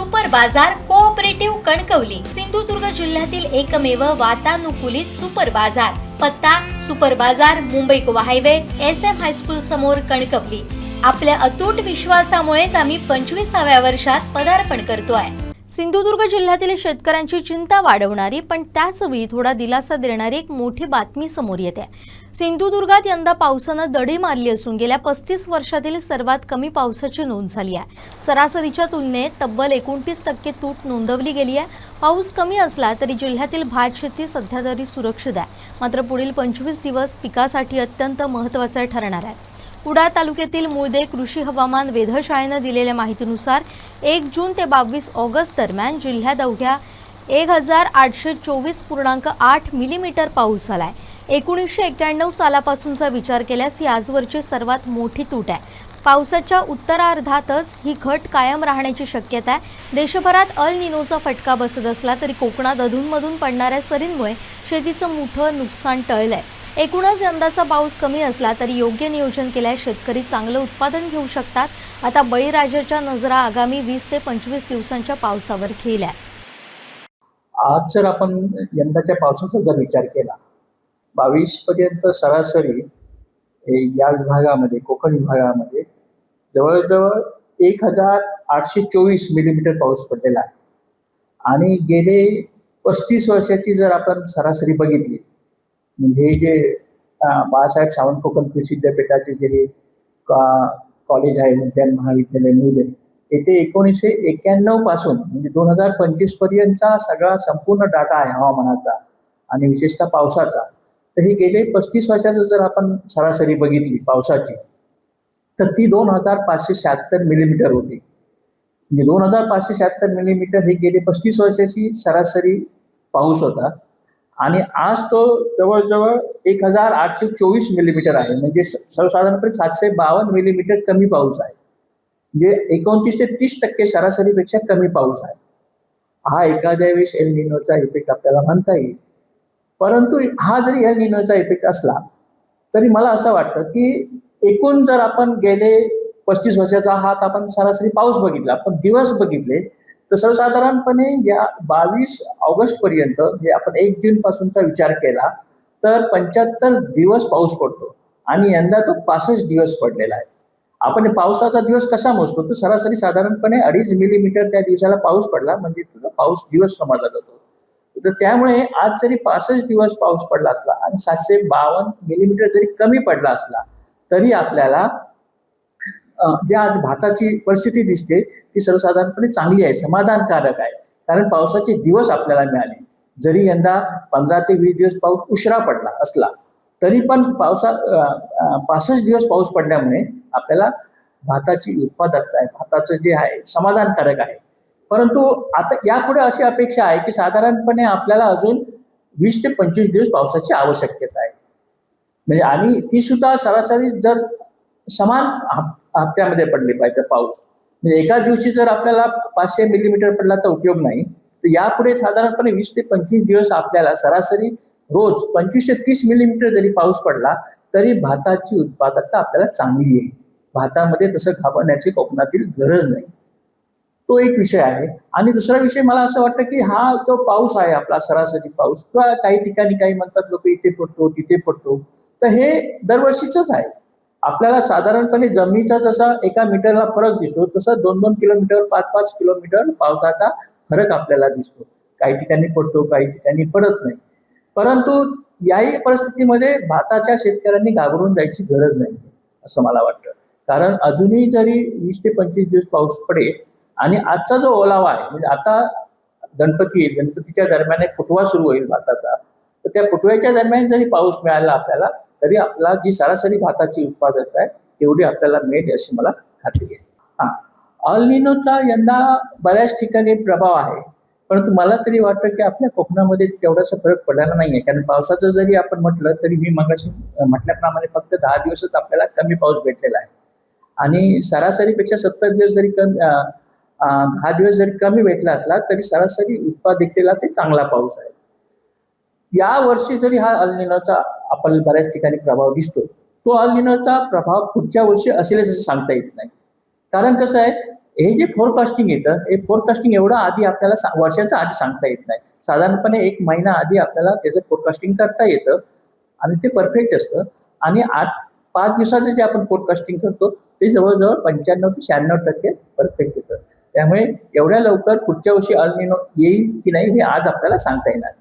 Super बाजार cooperative Kankavli Sindhudurg जिल्ह्यातील एकमेव वातानुकूलित सुपर बाजार. पत्ता सुपर बाजार Mumbai Goa highway SM high school समोर कणकवली. आपल्या अतूट विश्वासामुळेच आम्ही 25व्या वर्षात पदार्पण करतोय. सिंधुदुर्ग जिल्ह्यातील शेतकऱ्यांची चिंता वाढवणारी पण त्याच वेळी थोडा दिलासा देणारी एक मोठी बातमी समोर येते. सिंधुदुर्गात यंदा पावसानं दडी मारली असून गेल्या 35 वर्षातील सर्वात कमी पावसाची नोंद झाली आहे. सरासरीच्या तुलनेत तब्बल 29% तूट नोंदवली गेली आहे. पाऊस कमी असला तरी जिल्ह्यातील भात शेती सध्या तरी सुरक्षित आहे. मात्र पुढील 25 दिवस पिकासाठी अत्यंत महत्त्वाचे ठरणार आहे. कुडाळ तालुक्यातील मुळदे कृषी हवामान वेधशाळेनं दिलेल्या माहितीनुसार 1 जून ते 22 ऑगस्ट दरम्यान जिल्ह्यात अवघ्या 1824.8 मिलीमीटर पाऊस झालाय. 1991 सालापासूनचा विचार केल्यास ही आजवरची सर्वात मोठी तूट आहे. पावसाच्या उत्तरार्धातच ही घट कायम राहण्याची शक्यता आहे. देशभरात अल निनोचा फटका बसत असला तरी कोकणात अधूनमधून पडणाऱ्या सरींमुळे शेतीचं मोठं नुकसान टळलंय. एकूणच यंदाचा पाऊस कमी असला तरी योग्य नियोजन केल्यास शेतकरी चांगलं उत्पादन घेऊ शकतात. आता बळीराजाच्या नजरा आगामी 20 ते 25 दिवसांच्या पावसावर खेळल्या. आज जर आपण यंदाच्या पावसाचा जर विचार केला 22 पर्यंत सरासरी या विभागामध्ये कोकण विभागामध्ये जवळजवळ 1824 मिलीमीटर पाऊस पडलेला आहे. आणि गेले 35 वर्षाची जर आपण सरासरी बघितली म्हणजे जे बाळासाहेब सावंत कोकण कृषी विद्यापीठाचे जे हे कॉलेज आहे उद्यान महाविद्यालय मुळे येथे 1991 पासून म्हणजे 2025 पर्यंतचा सगळा संपूर्ण डाटा आहे हवामानाचा आणि विशेषतः पावसाचा. तर हे गेले 35 वर्षाचं जर आपण सरासरी बघितली पावसाची तर ती 2576 मिलीमीटर होती. म्हणजे 2576 मिलीमीटर हे गेले 35 वर्षाची सरासरी पाऊस होता. आणि आज तो जवळजवळ 1824 मिलीमीटर आहे. म्हणजे सर्वसाधारणपणे 752 मिलीमीटर कमी पाऊस आहे. म्हणजे 29 ते 30% सरासरीपेक्षा कमी पाऊस आहे. हा एखाद्या वेळेस एल निनोचा इफेक्ट आपल्याला म्हणता येईल. परंतु हा जरी एल निनोचा इफेक्ट असला तरी मला असं वाटतं की एकूण जर आपण गेले 35 वर्षाचा हात आपण सरासरी पाऊस बघितला पण दिवस बघितले तर सर्वसाधारणपणे या 22 ऑगस्ट पर्यंत म्हणजे आपण 1 जून पासूनचा विचार केला तर 75 दिवस पाऊस पडतो आणि यंदा तो 65 दिवस पडलेला आहे. आपण पावसाचा दिवस कसा मोजतो तर सरासरी साधारणपणे 2.5 मिलीमीटर त्या दिवसाला पाऊस पडला म्हणजे तुझा पाऊस दिवस समजला जातो. तर त्यामुळे आज जरी 65 दिवस पाऊस पडला असला आणि 752 मिलीमीटर जरी कमी पडला असला तरी आपल्याला जे आज भाताची परिस्थिती दिसते ती सर्वसाधारणपणे चांगली आहे, समाधानकारक आहे. कारण पावसाचे दिवस आपल्याला मिळाले. जरी यंदा 15 ते 20 दिवस पाऊस उशिरा पडला असला तरी पण 65 दिवस पाऊस पडल्यामुळे आपल्याला भाताची उत्पादकता आहे, भाताचं जे आहे समाधानकारक आहे. परंतु आता यापुढे अशी अपेक्षा आहे की साधारणपणे आपल्याला अजून 20 ते 25 दिवस पावसाची आवश्यकता आहे. म्हणजे आणि ती सुद्धा सरासरी जर समान हप्त्यामध्ये पडली पाहिजे पाऊस. म्हणजे एका दिवशी जर आपल्याला 500 मिलीमीटर पडला तर उपयोग नाही. तर यापुढे साधारणपणे 20 ते 25 दिवस आपल्याला सरासरी रोज 25 ते 30 मिलीमीटर जरी पाऊस पडला तरी भाताची उत्पादकता आपल्याला चांगली आहे. भातामध्ये तसं घाबरण्याची कोकणातील गरज नाही. तो एक विषय आहे. आणि दुसरा विषय मला असं वाटतं की हा जो पाऊस आहे आपला सरासरी पाऊस किंवा काही ठिकाणी काही म्हणतात लोक इथे पडतो तिथे पडतो तर हे दरवर्षीच आहे. आपल्याला साधारणपणे जमिनीचा जसा एका मीटरला फरक दिसतो तसा 2-2 किलोमीटर 5-5 किलोमीटर पावसाचा फरक आपल्याला दिसतो. काही ठिकाणी पडतो काही ठिकाणी पडत नाही. परंतु याही परिस्थितीमध्ये भाताच्या शेतकऱ्यांनी घाबरून जायची गरज नाही असं मला वाटतं. कारण अजूनही जरी 20 ते 25 दिवस पाऊस पडेल आणि आजचा जो ओलावा आहे म्हणजे आता गणपतीच्या दरम्यान एक फुटवा सुरू होईल भाताचा तर त्या फुटव्याच्या दरम्यान जरी पाऊस मिळाला आपल्याला तरी आपला जी सरासरी भाताची उत्पादकता आहे तेवढी आपल्याला मिळेल अशी मला खात्री आहे. अल निनोचा यंदा बऱ्याच ठिकाणी प्रभाव आहे. परंतु मला तरी वाटतं की आपल्या कोकणामध्ये तेवढासा फरक पडलेला नाहीये. कारण पावसाचं जरी आपण म्हटलं तरी मी मगाशी म्हटल्याप्रमाणे फक्त 10 दिवसच आपल्याला कमी पाऊस भेटलेला आहे. आणि सरासरीपेक्षा 70 दिवस जरी 10 दिवस जरी कमी भेटला असला तरी सरासरी उत्पादकतेला ते चांगला पाऊस आहे. या वर्षी जरी हा अल निनोचा आपल्याला बऱ्याच ठिकाणी प्रभाव दिसतो तो अल निनोचा प्रभाव पुढच्या वर्षी असेलच असं सांगता येत नाही. कारण कसं आहे हे जे फोरकास्टिंग येतं, हे फोरकास्टिंग एवढं आधी आपल्याला वर्षाच्या आधी सांगता येत नाही. साधारणपणे 1 महिना आधी आपल्याला त्याचं फोरकास्टिंग करता येतं आणि ते परफेक्ट असतं. आणि 5 दिवसाचं जे आपण फोरकास्टिंग करतो ते जवळजवळ 95 ते 96% परफेक्ट येतं. त्यामुळे एवढ्या लवकर पुढच्या वर्षी अल निनो येईल की नाही हे आज आपल्याला सांगता येणार नाही.